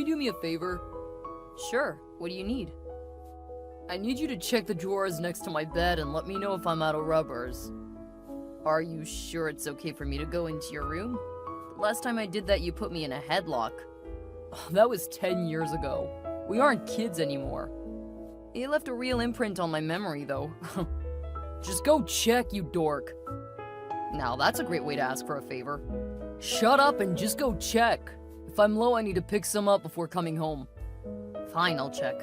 do me a favor? Sure, what do you need? I need you to check the drawers next to my bed and let me know if I'm out of rubbers. Are you sure it's okay for me to go into your room? The last time I did that, you put me in a headlock. That was 10 years ago. We aren't kids anymore. It left a real imprint on my memory, though. Just go check, you dork. Now, that's a great way to ask for a favor. Shut up and just go check. If I'm low, I need to pick some up before coming home. Fine, I'll check.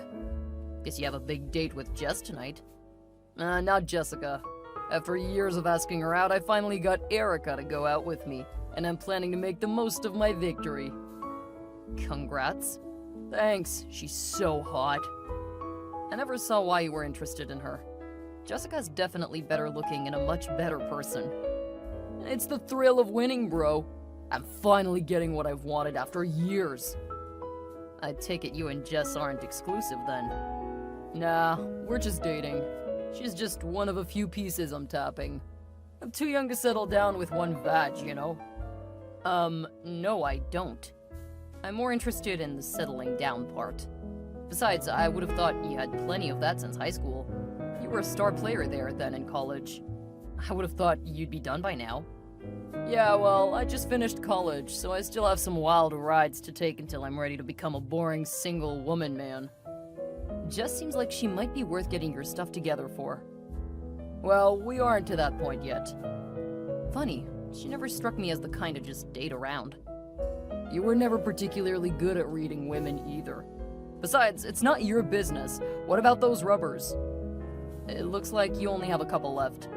Guess you have a big date with Jess tonight. Not Jessica. After years of asking her out, I finally got Erica to go out with me, and I'm planning to make the most of my victory. Congrats. Thanks, she's so hot. I never saw why you were interested in her. Jessica's definitely better looking and a much better person. It's the thrill of winning, bro. I'm finally getting what I've wanted after years. I take it you and Jess aren't exclusive then. Nah, we're just dating. She's just one of a few pieces I'm tapping. I'm too young to settle down with one vag, you know? No, I don't. I'm more interested in the settling down part. Besides, I would have thought you had plenty of that since high school. You were a star player there then in college. I would have thought you'd be done by now. Yeah, well, I just finished college, so I still have some wild rides to take until I'm ready to become a boring single woman man. Jess seems like she might be worth getting your stuff together for. Well, we aren't to that point yet. Funny, she never struck me as the kind to just date around. You were never particularly good at reading women either. Besides, it's not your business. What about those rubbers? It looks like you only have a couple left.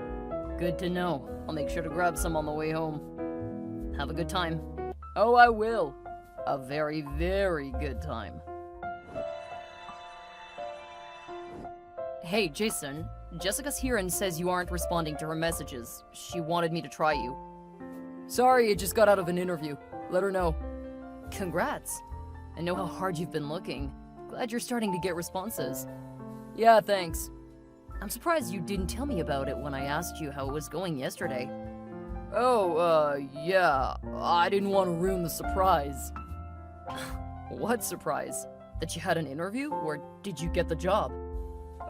Good to know. I'll make sure to grab some on the way home. Have a good time. Oh, I will. A very, very good time. Hey, Jason. Jessica's here and says you aren't responding to her messages. She wanted me to try you. Sorry, I just got out of an interview. Let her know. Congrats. I know how hard you've been looking. Glad you're starting to get responses. Yeah, thanks. I'm surprised you didn't tell me about it when I asked you how it was going yesterday. Oh, yeah. I didn't want to ruin the surprise. What surprise? That you had an interview, or did you get the job?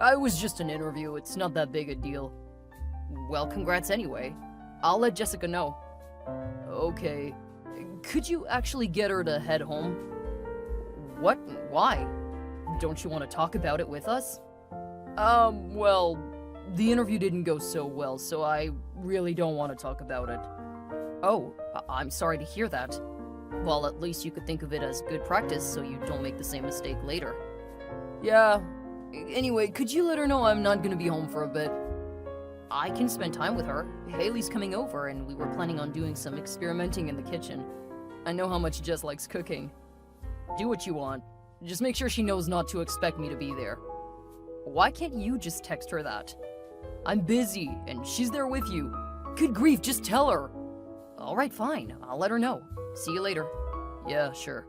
It was just an interview. It's not that big a deal. Well, congrats anyway. I'll let Jessica know. Okay. Could you actually get her to head home? What? Why? Don't you want to talk about it with us? Well, the interview didn't go so well, so I really don't want to talk about it. Oh, I'm sorry to hear that. Well, at least you could think of it as good practice so you don't make the same mistake later. Yeah. Anyway, could you let her know I'm not gonna be home for a bit? I can spend time with her. Haley's coming over, and we were planning on doing some experimenting in the kitchen. I know how much Jess likes cooking. Do what you want. Just make sure she knows not to expect me to be there. Why can't you just text her that? I'm busy, and she's there with you. Good grief, just tell her. Alright, fine. I'll let her know. See you later. Yeah, sure.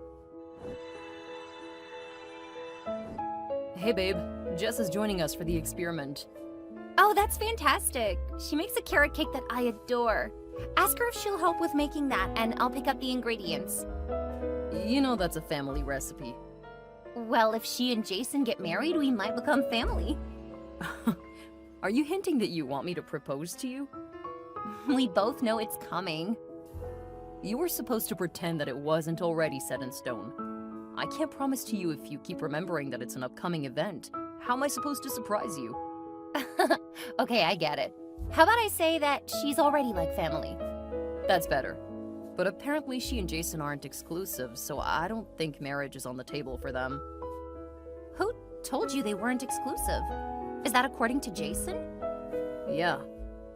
Hey babe, Jess is joining us for the experiment. Oh, that's fantastic. She makes a carrot cake that I adore. Ask her if she'll help with making that, and I'll pick up the ingredients. You know that's a family recipe. Well, if she and Jason get married, we might become family. Are you hinting that you want me to propose to you? We both know it's coming. You were supposed to pretend that it wasn't already set in stone. I can't promise to you if you keep remembering that it's an upcoming event. How am I supposed to surprise you? Okay, I get it. How about I say that she's already like family? That's better. But apparently she and Jason aren't exclusive, so I don't think marriage is on the table for them. Who told you they weren't exclusive? Is that according to Jason? Yeah.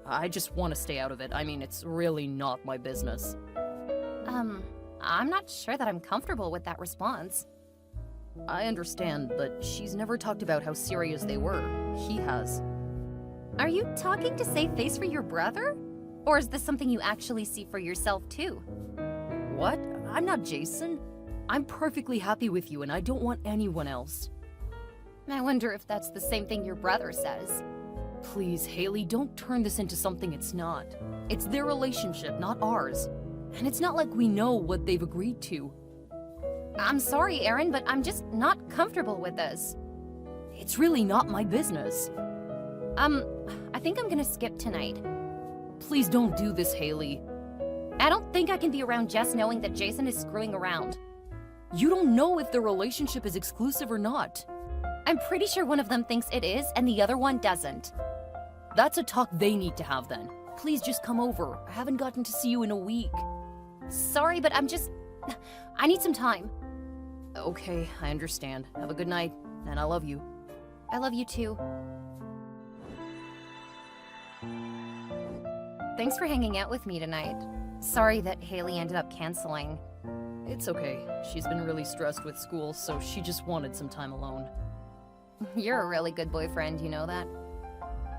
I just want to stay out of it. I mean, it's really not my business. I'm not sure that I'm comfortable with that response. I understand, but she's never talked about how serious they were. He has. Are you talking to save face for your brother? Or is this something you actually see for yourself too? What? I'm not Jason. I'm perfectly happy with you and I don't want anyone else. I wonder if that's the same thing your brother says. Please, Haley, don't turn this into something it's not. It's their relationship, not ours. And it's not like we know what they've agreed to. I'm sorry, Aaron, but I'm just not comfortable with this. It's really not my business. I think I'm gonna skip tonight. Please don't do this, Haley. I don't think I can be around Jess knowing that Jason is screwing around. You don't know if the relationship is exclusive or not. I'm pretty sure one of them thinks it is and the other one doesn't. That's a talk they need to have then. Please just come over. I haven't gotten to see you in a week. Sorry, but I need some time. Okay, I understand. Have a good night, and I love you. I love you too. Thanks for hanging out with me tonight. Sorry that Haley ended up canceling. It's okay. She's been really stressed with school, so she just wanted some time alone. You're a really good boyfriend, you know that?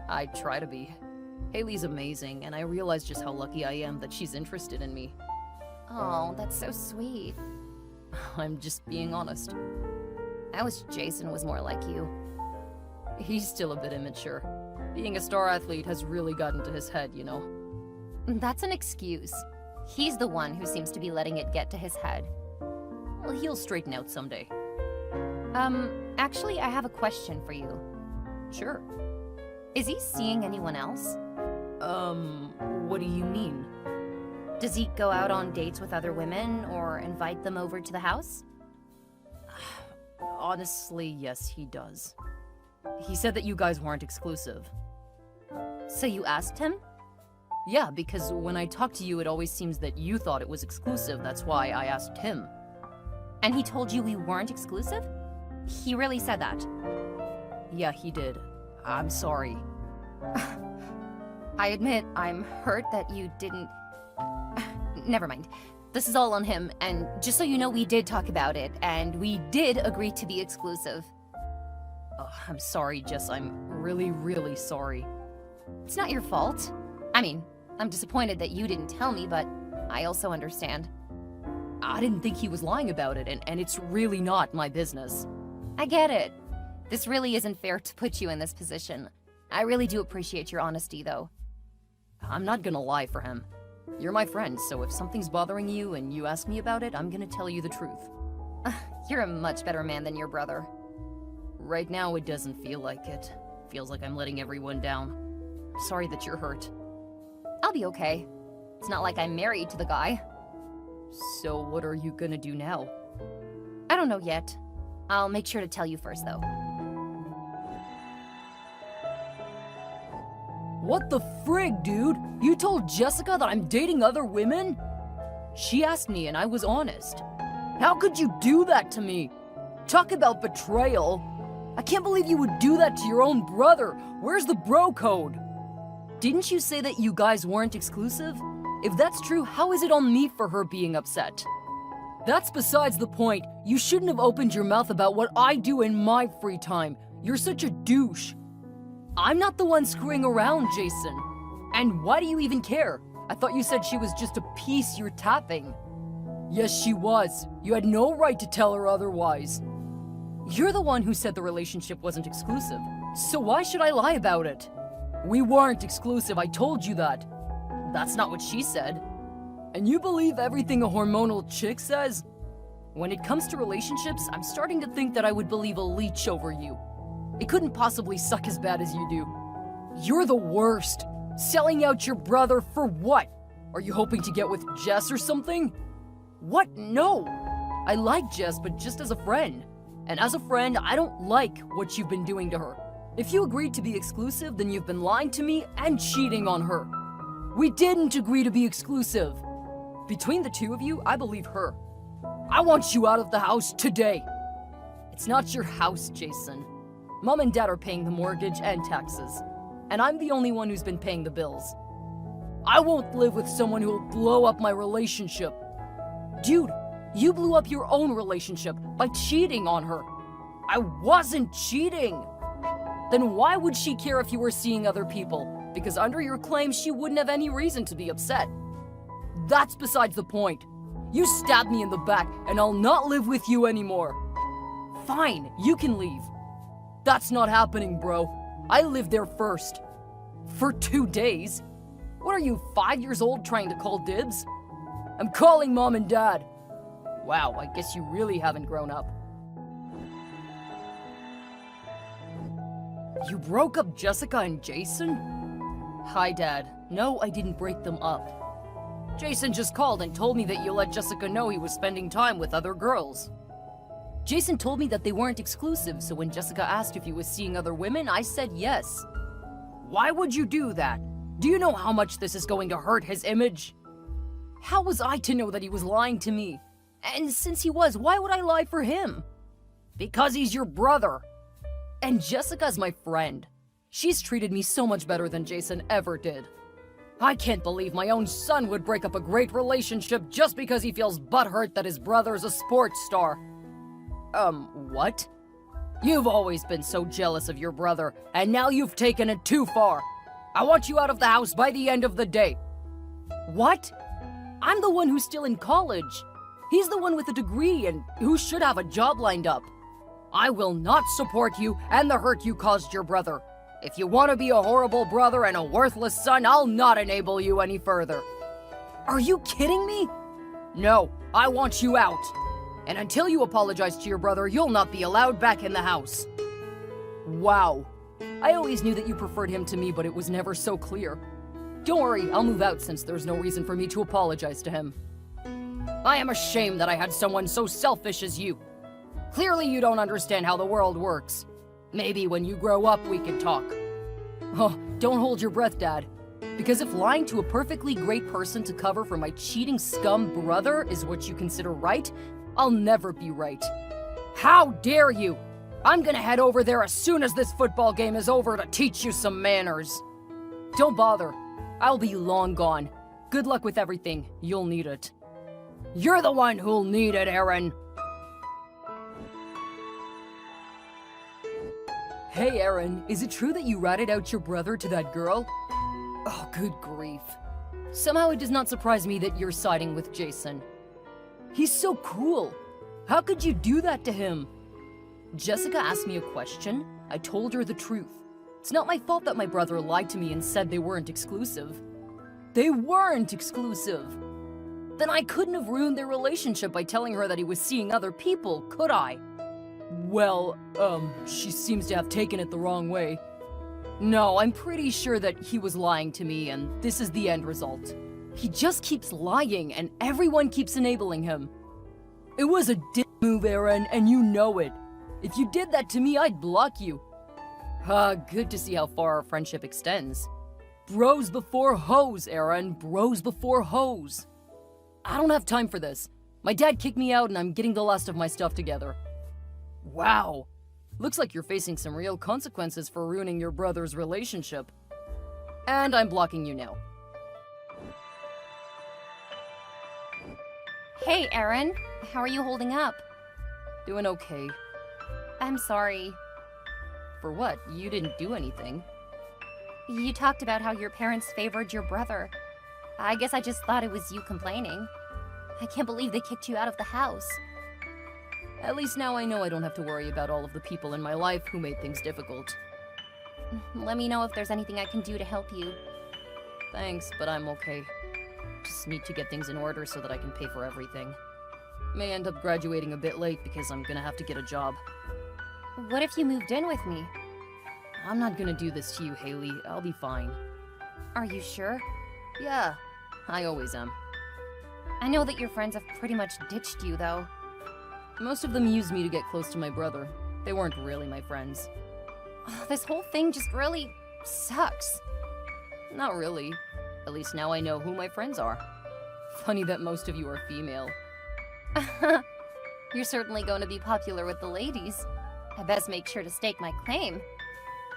I try to be. Haley's amazing, and I realize just how lucky I am that she's interested in me. Oh, that's so sweet. I'm just being honest. I wish Jason was more like you. He's still a bit immature. Being a star athlete has really gotten to his head, you know. That's an excuse. He's the one who seems to be letting it get to his head. Well, he'll straighten out someday. Actually, I have a question for you. Sure. Is he seeing anyone else? What do you mean? Does he go out on dates with other women or invite them over to the house? Honestly, yes, he does. He said that you guys weren't exclusive. So you asked him? Yeah, because when I talk to you, it always seems that you thought it was exclusive. That's why I asked him. And he told you we weren't exclusive? He really said that? Yeah, he did. I'm sorry. I admit I'm hurt that you didn't... Never mind. This is all on him, and just so you know, we did talk about it, and we did agree to be exclusive. Oh, I'm sorry, Jess. I'm really, really sorry. It's not your fault. I mean, I'm disappointed that you didn't tell me, but I also understand. I didn't think he was lying about it, and it's really not my business. I get it. This really isn't fair to put you in this position. I really do appreciate your honesty, though. I'm not gonna lie for him. You're my friend, so if something's bothering you and you ask me about it, I'm gonna tell you the truth. You're a much better man than your brother. Right now, it doesn't feel like it. Feels like I'm letting everyone down. Sorry that you're hurt. I'll be okay. It's not like I'm married to the guy. So what are you gonna do now? I don't know yet. I'll make sure to tell you first, though. What the frig, dude? You told Jessica that I'm dating other women? She asked me and I was honest. How could you do that to me? Talk about betrayal. I can't believe you would do that to your own brother. Where's the bro code? Didn't you say that you guys weren't exclusive? If that's true, how is it on me for her being upset? That's besides the point. You shouldn't have opened your mouth about what I do in my free time. You're such a douche. I'm not the one screwing around, Jason. And why do you even care? I thought you said she was just a piece you're tapping. Yes, she was. You had no right to tell her otherwise. You're the one who said the relationship wasn't exclusive. So why should I lie about it? We weren't exclusive, I told you that. That's not what she said. And you believe everything a hormonal chick says? When it comes to relationships, I'm starting to think that I would believe a leech over you. It couldn't possibly suck as bad as you do. You're the worst. Selling out your brother for what? Are you hoping to get with Jess or something? What? No. I like Jess, but just as a friend. And as a friend, I don't like what you've been doing to her. If you agreed to be exclusive, then you've been lying to me and cheating on her. We didn't agree to be exclusive. Between the two of you, I believe her. I want you out of the house today. It's not your house, Jason. Mom and Dad are paying the mortgage and taxes, and I'm the only one who's been paying the bills. I won't live with someone who will blow up my relationship. Dude, you blew up your own relationship by cheating on her. I wasn't cheating. Then why would she care if you were seeing other people? Because under your claim, she wouldn't have any reason to be upset. That's besides the point. You stabbed me in the back, and I'll not live with you anymore. Fine, you can leave. That's not happening, bro. I lived there first. For 2 days? What are you, 5 years old trying to call dibs? I'm calling Mom and Dad. Wow, I guess you really haven't grown up. You broke up Jessica and Jason? Hi, Dad. No, I didn't break them up. Jason just called and told me that you let Jessica know he was spending time with other girls. Jason told me that they weren't exclusive, so when Jessica asked if he was seeing other women, I said yes. Why would you do that? Do you know how much this is going to hurt his image? How was I to know that he was lying to me? And since he was, why would I lie for him? Because he's your brother. And Jessica's my friend. She's treated me so much better than Jason ever did. I can't believe my own son would break up a great relationship just because he feels butthurt that his brother's a sports star. What? You've always been so jealous of your brother, and now you've taken it too far. I want you out of the house by the end of the day. What? I'm the one who's still in college. He's the one with a degree and who should have a job lined up. I will not support you and the hurt you caused your brother. If you want to be a horrible brother and a worthless son, I'll not enable you any further. Are you kidding me? No, I want you out. And until you apologize to your brother, you'll not be allowed back in the house. Wow. I always knew that you preferred him to me, but it was never so clear. Don't worry, I'll move out since there's no reason for me to apologize to him. I am ashamed that I had someone so selfish as you. Clearly you don't understand how the world works. Maybe when you grow up, we can talk. Oh, don't hold your breath, Dad. Because if lying to a perfectly great person to cover for my cheating scum brother is what you consider right, I'll never be right. How dare you! I'm gonna head over there as soon as this football game is over to teach you some manners. Don't bother. I'll be long gone. Good luck with everything. You'll need it. You're the one who'll need it, Aaron. Hey, Aaron, is it true that you ratted out your brother to that girl? Oh, good grief. Somehow it does not surprise me that you're siding with Jason. He's so cool. How could you do that to him? Jessica asked me a question. I told her the truth. It's not my fault that my brother lied to me and said they weren't exclusive. They weren't exclusive. Then I couldn't have ruined their relationship by telling her that he was seeing other people, could I? Well, she seems to have taken it the wrong way. No, I'm pretty sure that he was lying to me, and this is the end result. He just keeps lying, and everyone keeps enabling him. It was a dick move, Aaron, and you know it. If you did that to me, I'd block you. Good to see how far our friendship extends. Bros before hoes, Aaron. Bros before hoes. I don't have time for this. My dad kicked me out, and I'm getting the last of my stuff together. Wow. Looks like you're facing some real consequences for ruining your brother's relationship. And I'm blocking you now. Hey, Aaron. How are you holding up? Doing okay. I'm sorry. For what? You didn't do anything. You talked about how your parents favored your brother. I guess I just thought it was you complaining. I can't believe they kicked you out of the house. At least now I know I don't have to worry about all of the people in my life who made things difficult. Let me know if there's anything I can do to help you. Thanks, but I'm okay. Just need to get things in order so that I can pay for everything. May end up graduating a bit late because I'm gonna have to get a job. What if you moved in with me? I'm not gonna do this to you, Haley. I'll be fine. Are you sure? Yeah, I always am. I know that your friends have pretty much ditched you, though. Most of them used me to get close to my brother. They weren't really my friends. This whole thing just really sucks. Not really. At least now I know who my friends are. Funny that most of you are female. You're certainly going to be popular with the ladies. I best make sure to stake my claim.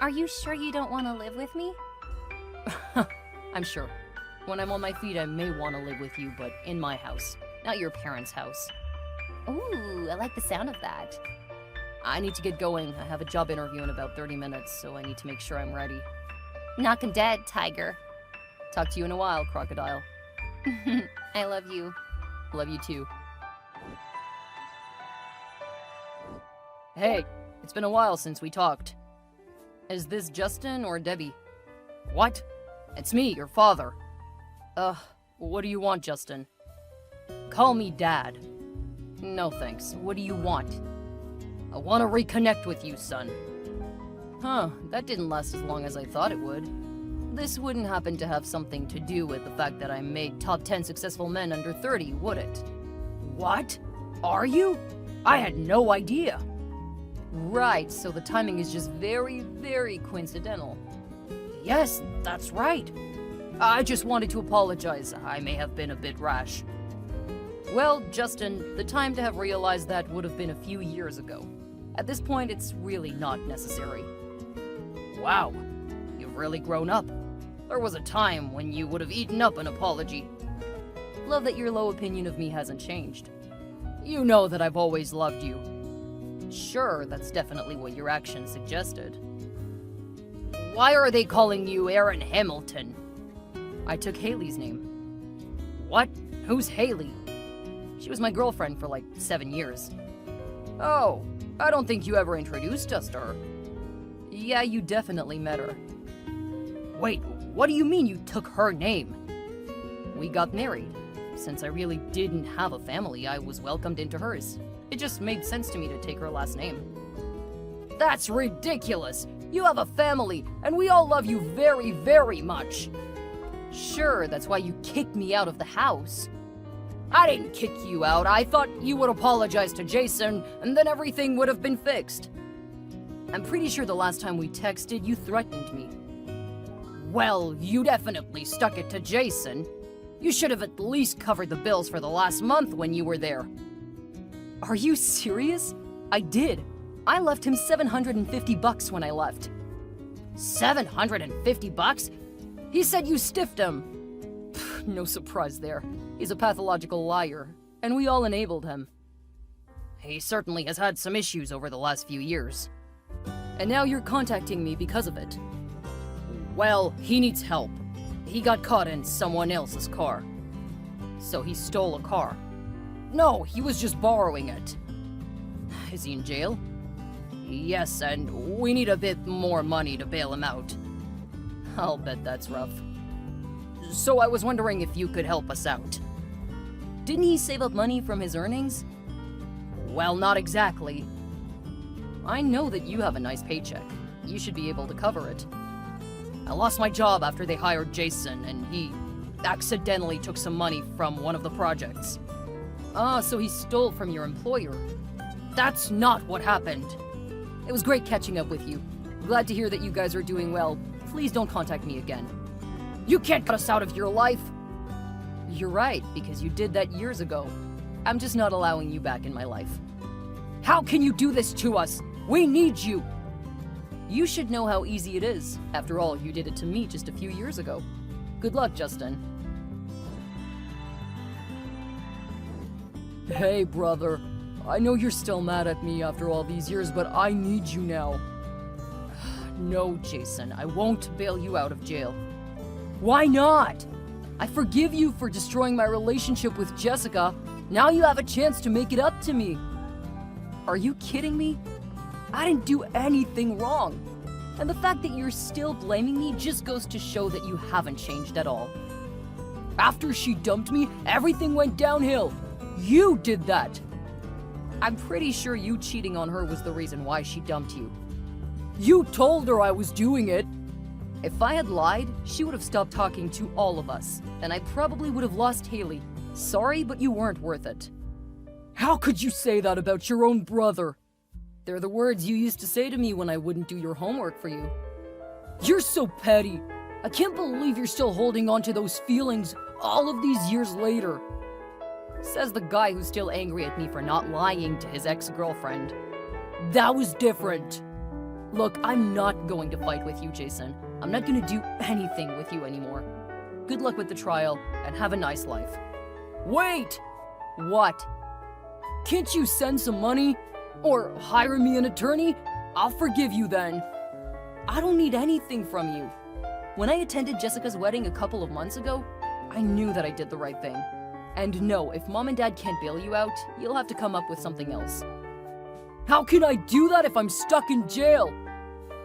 Are you sure you don't want to live with me? I'm sure. When I'm on my feet, I may want to live with you, but in my house, not your parents' house. Ooh, I like the sound of that. I need to get going. I have a job interview in about 30 minutes, so I need to make sure I'm ready. Knock 'em dead, tiger. Talk to you in a while, crocodile. I love you. Love you too. Hey, it's been a while since we talked. Is this Justin or Debbie? What? It's me, your father. What do you want, Justin? Call me Dad. No thanks. What do you want? I want to reconnect with you, son. Huh, that didn't last as long as I thought it would. This wouldn't happen to have something to do with the fact that I made top 10 successful men under 30, would it? What? Are you? I had no idea. Right, so the timing is just very, very coincidental. Yes, that's right. I just wanted to apologize. I may have been a bit rash. Well, Justin, the time to have realized that would have been a few years ago. At this point, it's really not necessary. Wow, you've really grown up. There was a time when you would have eaten up an apology. Love that your low opinion of me hasn't changed. You know that I've always loved you. Sure, that's definitely what your actions suggested. Why are they calling you Aaron Hamilton? I took Haley's name. What? Who's Haley? She was my girlfriend for like 7 years. Oh, I don't think you ever introduced us to her. Yeah, you definitely met her. Wait, what do you mean you took her name? We got married. Since I really didn't have a family, I was welcomed into hers. It just made sense to me to take her last name. That's ridiculous! You have a family, and we all love you very, very much. Sure, that's why you kicked me out of the house. I didn't kick you out. I thought you would apologize to Jason, and then everything would have been fixed. I'm pretty sure the last time we texted, you threatened me. Well, you definitely stuck it to Jason. You should have at least covered the bills for the last month when you were there. Are you serious? I did. I left him $750 when I left. $750? He said you stiffed him. No surprise there. He's a pathological liar, and we all enabled him. He certainly has had some issues over the last few years. And now you're contacting me because of it. Well, he needs help. He got caught in someone else's car. So he stole a car. No, he was just borrowing it. Is he in jail? Yes, and we need a bit more money to bail him out. I'll bet that's rough. So I was wondering if you could help us out. Didn't he save up money from his earnings? Well, not exactly. I know that you have a nice paycheck. You should be able to cover it. I lost my job after they hired Jason, and he accidentally took some money from one of the projects. Ah, so he stole from your employer. That's not what happened. It was great catching up with you. Glad to hear that you guys are doing well. Please don't contact me again. You can't cut us out of your life. You're right, because you did that years ago. I'm just not allowing you back in my life. How can you do this to us? We need you. You should know how easy it is. After all, you did it to me just a few years ago. Good luck, Justin. Hey, brother. I know you're still mad at me after all these years, but I need you now. No, Jason, I won't bail you out of jail. Why not? I forgive you for destroying my relationship with Jessica. Now you have a chance to make it up to me. Are you kidding me? I didn't do anything wrong. And the fact that you're still blaming me just goes to show that you haven't changed at all. After she dumped me, everything went downhill. You did that. I'm pretty sure you cheating on her was the reason why she dumped you. You told her I was doing it. If I had lied, she would have stopped talking to all of us, and I probably would have lost Haley. Sorry, but you weren't worth it. How could you say that about your own brother? They're the words you used to say to me when I wouldn't do your homework for you. You're so petty. I can't believe you're still holding on to those feelings all of these years later. Says the guy who's still angry at me for not lying to his ex-girlfriend. That was different. Look, I'm not going to fight with you, Jason. I'm not going to do anything with you anymore. Good luck with the trial, and have a nice life. Wait! What? Can't you send some money? Or hire me an attorney? I'll forgive you then. I don't need anything from you. When I attended Jessica's wedding a couple of months ago, I knew that I did the right thing. And no, if Mom and Dad can't bail you out, you'll have to come up with something else. How can I do that if I'm stuck in jail?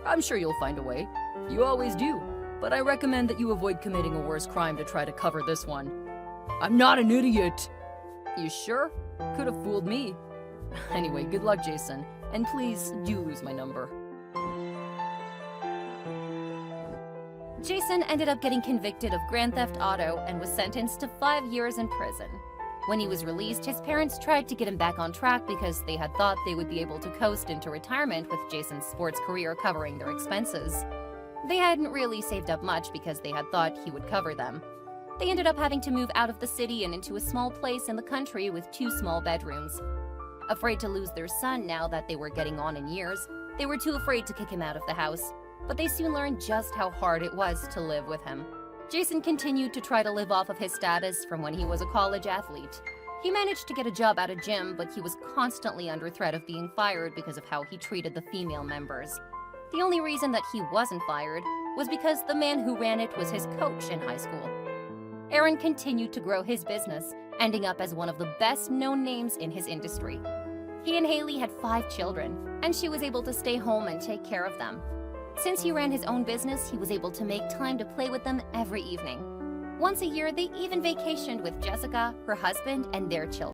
I'm sure you'll find a way. You always do. But I recommend that you avoid committing a worse crime to try to cover this one. I'm not an idiot. You sure? Could have fooled me. Anyway, good luck, Jason. And please do lose my number. Jason ended up getting convicted of Grand Theft Auto and was sentenced to 5 years in prison. When he was released, his parents tried to get him back on track because they had thought they would be able to coast into retirement with Jason's sports career covering their expenses. They hadn't really saved up much because they had thought he would cover them. They ended up having to move out of the city and into a small place in the country with 2 small bedrooms. Afraid to lose their son now that they were getting on in years, they were too afraid to kick him out of the house. But they soon learned just how hard it was to live with him. Jason continued to try to live off of his status from when he was a college athlete. He managed to get a job at a gym, but he was constantly under threat of being fired because of how he treated the female members. The only reason that he wasn't fired was because the man who ran it was his coach in high school. Aaron continued to grow his business, ending up as one of the best-known names in his industry. He and Haley had 5 children, and she was able to stay home and take care of them. Since he ran his own business, he was able to make time to play with them every evening. Once a year, they even vacationed with Jessica, her husband, and their children.